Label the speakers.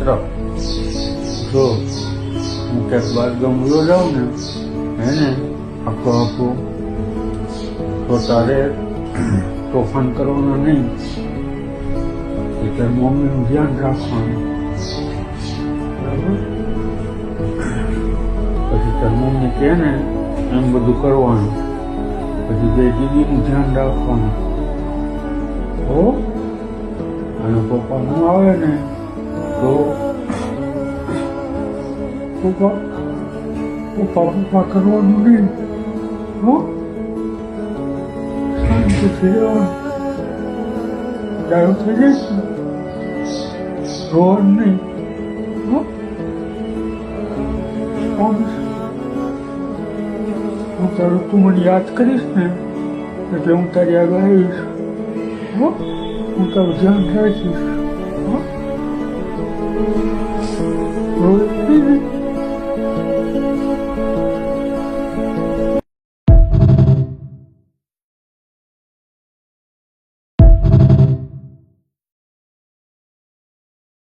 Speaker 1: મિત્ર, જો હું ક્યાંક બાર ગમલો જાઉં ને એને આખું તો તારે તોફાન કરવાનું નહીં, એ તારી મમ્મીનું ધ્યાન રાખવાનું, બરાબર? પછી તારી મમ્મી કહે ને એમ બધું કરવાનું, પછી બે દીદીનું ધ્યાન રાખવાનું. હો અને પપ્પા ન આવે ને તો પપ્પા કરવાનું નહીં. હો શાંતિથી રહેવાનું, ડાયો થઈ જઈશ ને રોવાનું નહીં. હો હું તારું તું મને યાદ કરીશ ને એટલે હું તારી આગળ આવીશ. હો હું તારું ધ્યાન રાખીશ.